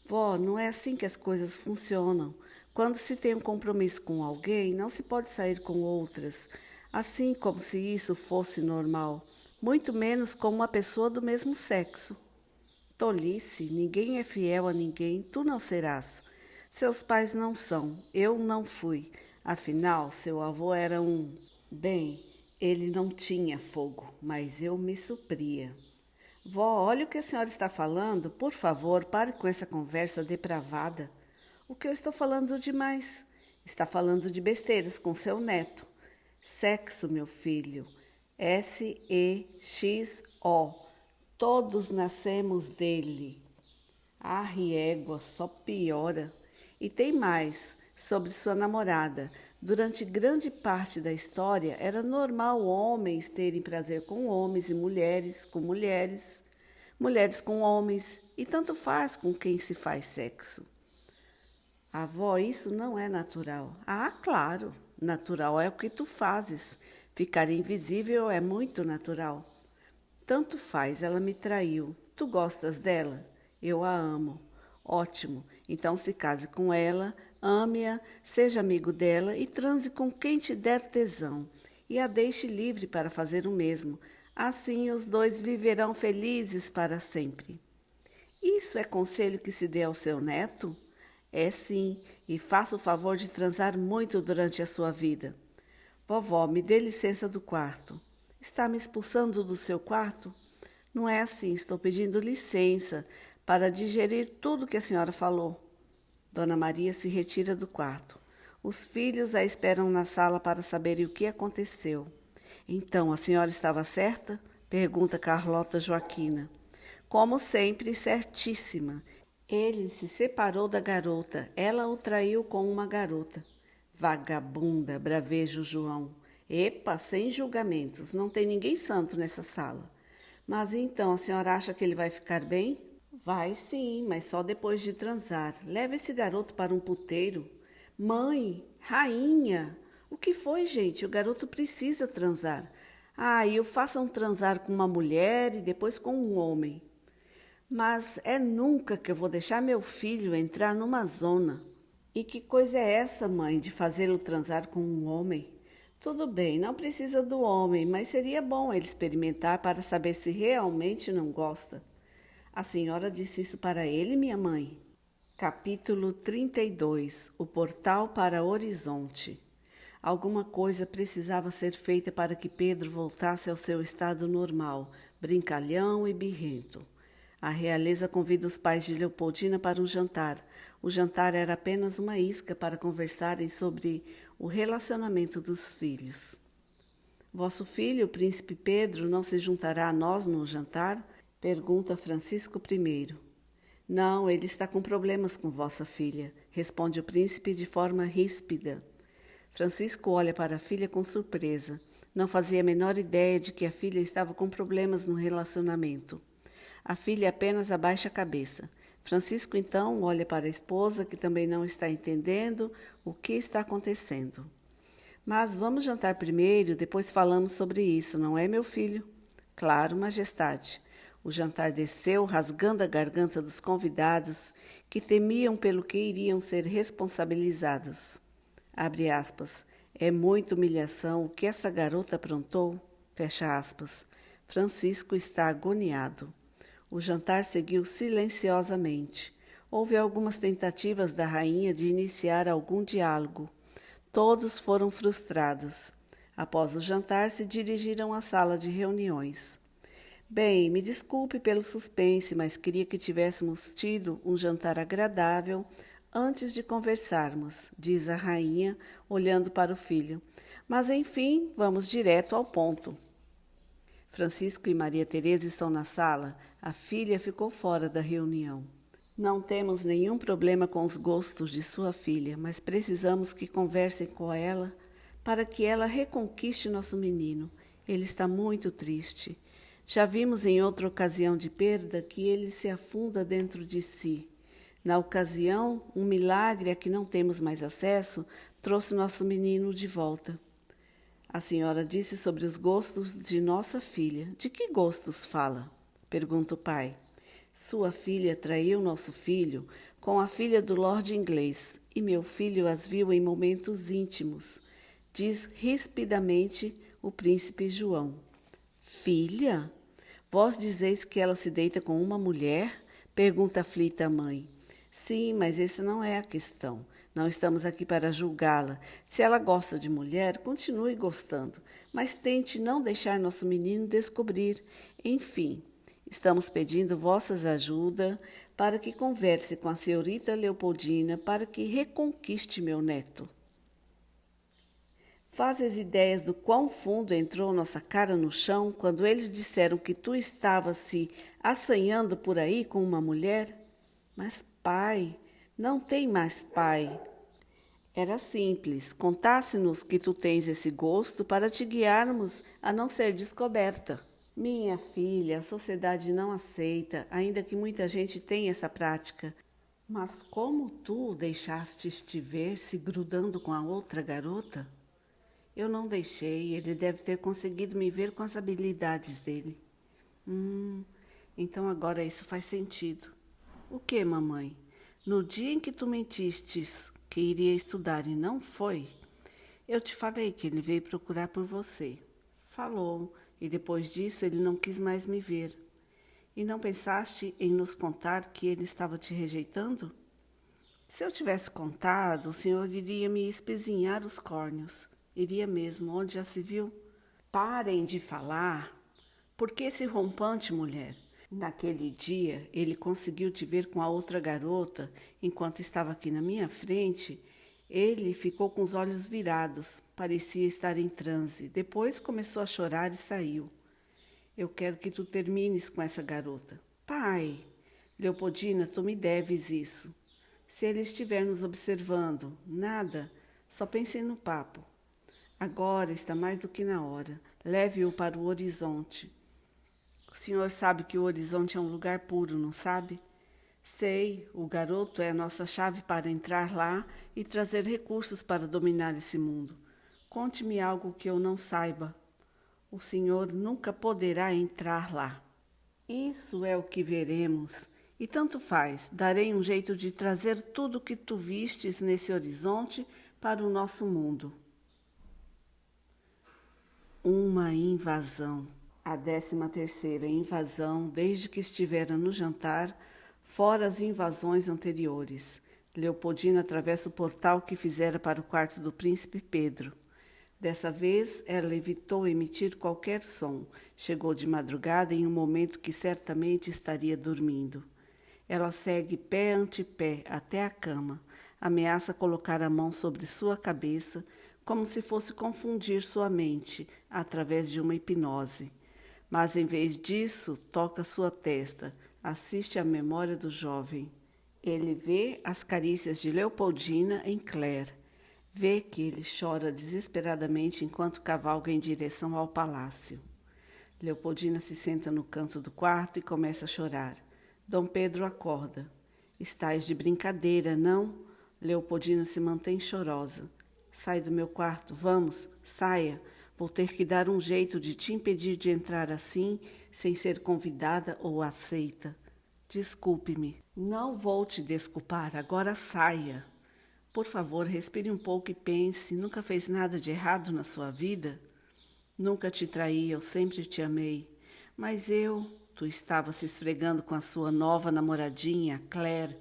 Vó, não é assim que as coisas funcionam. Quando se tem um compromisso com alguém, não se pode sair com outras, assim como se isso fosse normal, muito menos com uma pessoa do mesmo sexo. Tolice, ninguém é fiel a ninguém, tu não serás. Seus pais não são, eu não fui. Afinal, seu avô era um... Bem, ele não tinha fogo, mas eu me supria. Vó, olha o que a senhora está falando. Por favor, pare com essa conversa depravada. O que eu estou falando demais? Está falando de besteiras com seu neto. Sexo, meu filho. S-E-X-O. Todos nascemos dele. Ah, riégua, só piora. E tem mais, sobre sua namorada. Durante grande parte da história, era normal homens terem prazer com homens e mulheres com mulheres, mulheres com homens, e tanto faz com quem se faz sexo. Avó, isso não é natural. Ah, claro, natural é o que tu fazes. Ficar invisível é muito natural. Tanto faz, ela me traiu. Tu gostas dela? Eu a amo. Ótimo, então se case com ela, ame-a, seja amigo dela e transe com quem te der tesão. E a deixe livre para fazer o mesmo. Assim os dois viverão felizes para sempre. Isso é conselho que se dê ao seu neto? É sim, e faça o favor de transar muito durante a sua vida. Vovó, me dê licença do quarto. Está me expulsando do seu quarto? Não é assim, estou pedindo licença para digerir tudo que a senhora falou. Dona Maria se retira do quarto. Os filhos a esperam na sala para saberem o que aconteceu. Então, a senhora estava certa? Pergunta Carlota Joaquina. Como sempre, certíssima. Ele se separou da garota. Ela o traiu com uma garota. Vagabunda, braveja o João. Epa, sem julgamentos. Não tem ninguém santo nessa sala. Mas então, a senhora acha que ele vai ficar bem? Vai sim, mas só depois de transar. Leva esse garoto para um puteiro. Mãe, rainha, o que foi, gente? O garoto precisa transar. Ah, e o façam transar com uma mulher e depois com um homem. Mas é nunca que eu vou deixar meu filho entrar numa zona. E que coisa é essa, mãe, de fazê-lo transar com um homem? Tudo bem, não precisa do homem, mas seria bom ele experimentar para saber se realmente não gosta. A senhora disse isso para ele, minha mãe? Capítulo 32. O portal para Horizonte. Alguma coisa precisava ser feita para que Pedro voltasse ao seu estado normal, brincalhão e birrento. A realeza convida os pais de Leopoldina para um jantar. O jantar era apenas uma isca para conversarem sobre o relacionamento dos filhos. Vosso filho, o príncipe Pedro, não se juntará a nós no jantar? Pergunta Francisco I. Não, ele está com problemas com vossa filha, responde o príncipe de forma ríspida. Francisco olha para a filha com surpresa. Não fazia a menor ideia de que a filha estava com problemas no relacionamento. A filha apenas abaixa a cabeça. Francisco então olha para a esposa, que também não está entendendo o que está acontecendo. Mas vamos jantar primeiro, depois falamos sobre isso, não é, meu filho? Claro, majestade. O jantar desceu, rasgando a garganta dos convidados, que temiam pelo que iriam ser responsabilizados. Abre aspas. É muita humilhação o que essa garota aprontou? Fecha aspas. Francisco está agoniado. O jantar seguiu silenciosamente. Houve algumas tentativas da rainha de iniciar algum diálogo. Todos foram frustrados. Após o jantar, se dirigiram à sala de reuniões. Bem, me desculpe pelo suspense, mas queria que tivéssemos tido um jantar agradável antes de conversarmos, diz a rainha, olhando para o filho. Mas, enfim, vamos direto ao ponto. Francisco e Maria Teresa estão na sala. A filha ficou fora da reunião. Não temos nenhum problema com os gostos de sua filha, mas precisamos que conversem com ela para que ela reconquiste nosso menino. Ele está muito triste. Já vimos em outra ocasião de perda que ele se afunda dentro de si. Na ocasião, um milagre a que não temos mais acesso trouxe nosso menino de volta. A senhora disse sobre os gostos de nossa filha. De que gostos fala? Pergunta o pai. Sua filha traiu nosso filho com a filha do Lorde inglês e meu filho as viu em momentos íntimos, diz rispidamente o príncipe João. Filha? Vós dizeis que ela se deita com uma mulher? Pergunta aflita a mãe. Sim, mas essa não é a questão. Não estamos aqui para julgá-la. Se ela gosta de mulher, continue gostando, mas tente não deixar nosso menino descobrir. Enfim, estamos pedindo vossas ajuda para que converse com a senhorita Leopoldina para que reconquiste meu neto. Fazes ideias do quão fundo entrou nossa cara no chão quando eles disseram que tu estavas se assanhando por aí com uma mulher? Mas, pai, não tem mais pai. Era simples, contasse-nos que tu tens esse gosto para te guiarmos a não ser descoberta. Minha filha, a sociedade não aceita, ainda que muita gente tenha essa prática. Mas como tu deixaste ver se grudando com a outra garota? Eu não deixei, ele deve ter conseguido me ver com as habilidades dele. Então agora isso faz sentido. O que, mamãe? No dia em que tu mentistes que iria estudar e não foi, eu te falei que ele veio procurar por você. Falou, e depois disso ele não quis mais me ver. E não pensaste em nos contar que ele estava te rejeitando? Se eu tivesse contado, o senhor iria me espezinhar os córneos. Iria mesmo, onde já se viu? Parem de falar. Por que esse rompante, mulher? Naquele dia, ele conseguiu te ver com a outra garota, enquanto estava aqui na minha frente. Ele ficou com os olhos virados, parecia estar em transe. Depois começou a chorar e saiu. Eu quero que tu termines com essa garota. Pai, Leopoldina, tu me deves isso. Se ele estiver nos observando, nada, só pensem no papo. Agora está mais do que na hora. Leve-o para o horizonte. O senhor sabe que o horizonte é um lugar puro, não sabe? Sei, o garoto é a nossa chave para entrar lá e trazer recursos para dominar esse mundo. Conte-me algo que eu não saiba. O senhor nunca poderá entrar lá. Isso é o que veremos. E tanto faz, darei um jeito de trazer tudo o que tu vistes nesse horizonte para o nosso mundo. Uma invasão. A 13ª invasão, desde que estivera no jantar, fora as invasões anteriores. Leopoldina atravessa o portal que fizera para o quarto do príncipe Pedro. Dessa vez, ela evitou emitir qualquer som. Chegou de madrugada em um momento que certamente estaria dormindo. Ela segue pé ante pé até a cama. Ameaça colocar a mão sobre sua cabeça, como se fosse confundir sua mente através de uma hipnose. Mas, em vez disso, toca sua testa, assiste à memória do jovem. Ele vê as carícias de Leopoldina em Claire. Vê que ele chora desesperadamente enquanto cavalga em direção ao palácio. Leopoldina se senta no canto do quarto e começa a chorar. Dom Pedro acorda. Estás de brincadeira, não? Leopoldina se mantém chorosa. Sai do meu quarto, vamos, saia. Vou ter que dar um jeito de te impedir de entrar assim, sem ser convidada ou aceita. Desculpe-me. Não vou te desculpar, agora saia. Por favor, respire um pouco e pense. Nunca fez nada de errado na sua vida? Nunca te traí, eu sempre te amei. Mas eu... Tu estava se esfregando com a sua nova namoradinha, Claire.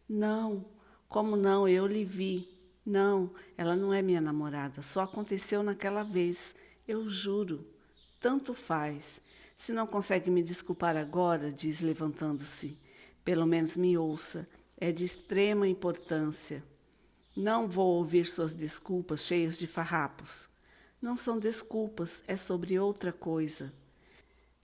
Não, como não? Eu lhe vi. Não, ela não é minha namorada. Só aconteceu naquela vez. Eu juro. Tanto faz. Se não consegue me desculpar agora, diz levantando-se, pelo menos me ouça. É de extrema importância. Não vou ouvir suas desculpas cheias de farrapos. Não são desculpas, é sobre outra coisa.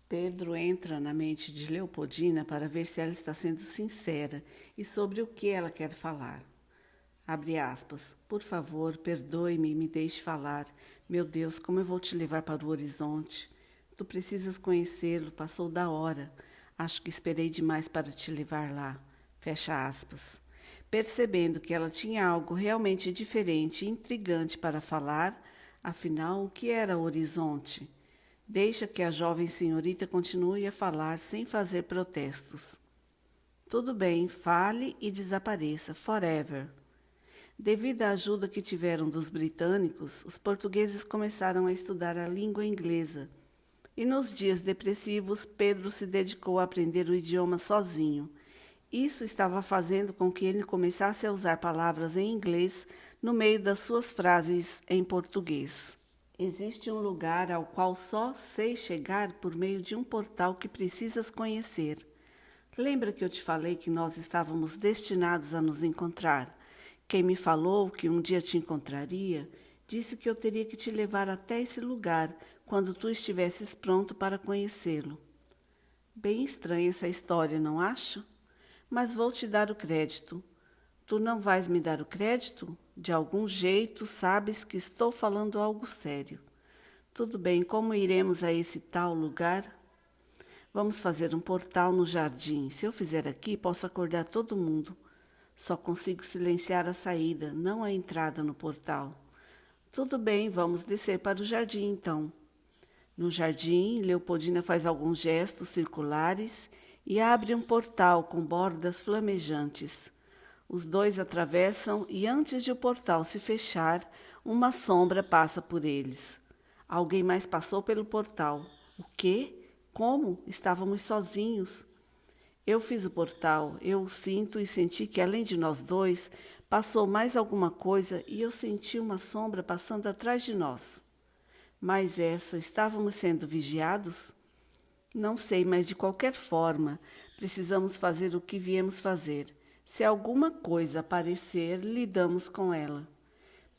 Pedro entra na mente de Leopoldina para ver se ela está sendo sincera e sobre o que ela quer falar. Abre aspas. Por favor, perdoe-me e me deixe falar. Meu Deus, como eu vou te levar para o horizonte? Tu precisas conhecê-lo, passou da hora. Acho que esperei demais para te levar lá. Fecha aspas. Percebendo que ela tinha algo realmente diferente e intrigante para falar, afinal, o que era o horizonte? Deixa que a jovem senhorita continue a falar sem fazer protestos. Tudo bem, fale e desapareça, forever. Devido à ajuda que tiveram dos britânicos, os portugueses começaram a estudar a língua inglesa. E nos dias depressivos, Pedro se dedicou a aprender o idioma sozinho. Isso estava fazendo com que ele começasse a usar palavras em inglês no meio das suas frases em português. Existe um lugar ao qual só sei chegar por meio de um portal que precisas conhecer. Lembra que eu te falei que nós estávamos destinados a nos encontrar? Quem me falou que um dia te encontraria, disse que eu teria que te levar até esse lugar quando tu estivesses pronto para conhecê-lo. Bem estranha essa história, não acha? Mas vou te dar o crédito. Tu não vais me dar o crédito? De algum jeito sabes que estou falando algo sério. Tudo bem, como iremos a esse tal lugar? Vamos fazer um portal no jardim. Se eu fizer aqui, posso acordar todo mundo. Só consigo silenciar a saída, não a entrada no portal. Tudo bem, vamos descer para o jardim então. No jardim, Leopoldina faz alguns gestos circulares e abre um portal com bordas flamejantes. Os dois atravessam e antes de o portal se fechar, uma sombra passa por eles. Alguém mais passou pelo portal. O quê? Como? Estávamos sozinhos. Eu fiz o portal, eu o sinto e senti que além de nós dois, passou mais alguma coisa e eu senti uma sombra passando atrás de nós. Mas estávamos sendo vigiados? Não sei, mas de qualquer forma, precisamos fazer o que viemos fazer. Se alguma coisa aparecer, lidamos com ela.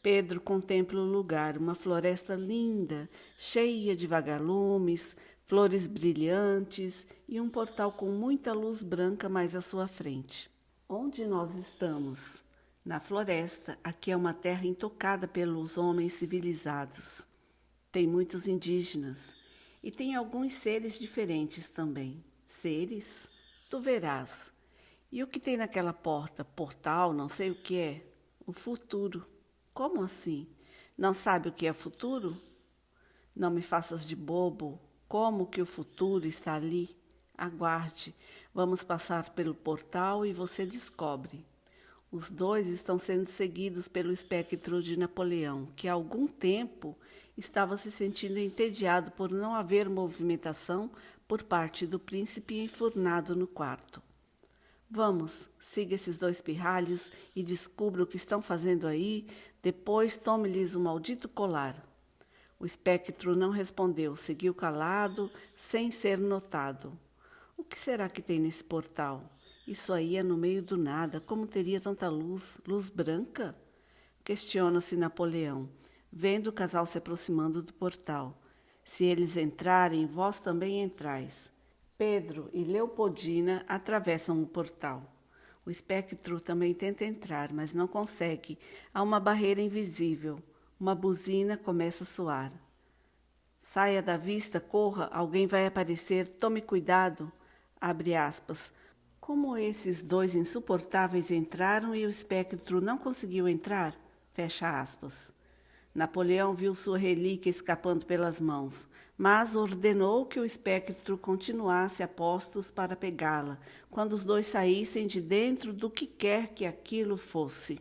Pedro contempla o lugar, uma floresta linda, cheia de vagalumes, flores brilhantes e um portal com muita luz branca mais à sua frente. Onde nós estamos? Na floresta, aqui é uma terra intocada pelos homens civilizados. Tem muitos indígenas e tem alguns seres diferentes também. Seres? Tu verás. E o que tem naquela porta? Portal, não sei o que é. O futuro. Como assim? Não sabe o que é futuro? Não me faças de bobo. Como que o futuro está ali? Aguarde. Vamos passar pelo portal e você descobre. Os dois estão sendo seguidos pelo espectro de Napoleão, que há algum tempo estava se sentindo entediado por não haver movimentação por parte do príncipe enfurnado no quarto. Vamos, siga esses dois pirralhos e descubra o que estão fazendo aí, depois tome-lhes o maldito colar. O espectro não respondeu, seguiu calado, sem ser notado. O que será que tem nesse portal? Isso aí é no meio do nada, como teria tanta luz? Luz branca? Questiona-se Napoleão, vendo o casal se aproximando do portal. Se eles entrarem, vós também entrais. Pedro e Leopoldina atravessam o portal. O espectro também tenta entrar, mas não consegue. Há uma barreira invisível. Uma buzina começa a soar. Saia da vista, corra, alguém vai aparecer, tome cuidado. Abre aspas. Como esses dois insuportáveis entraram e o espectro não conseguiu entrar? Fecha aspas. Napoleão viu sua relíquia escapando pelas mãos, mas ordenou que o espectro continuasse a postos para pegá-la, quando os dois saíssem de dentro do que quer que aquilo fosse.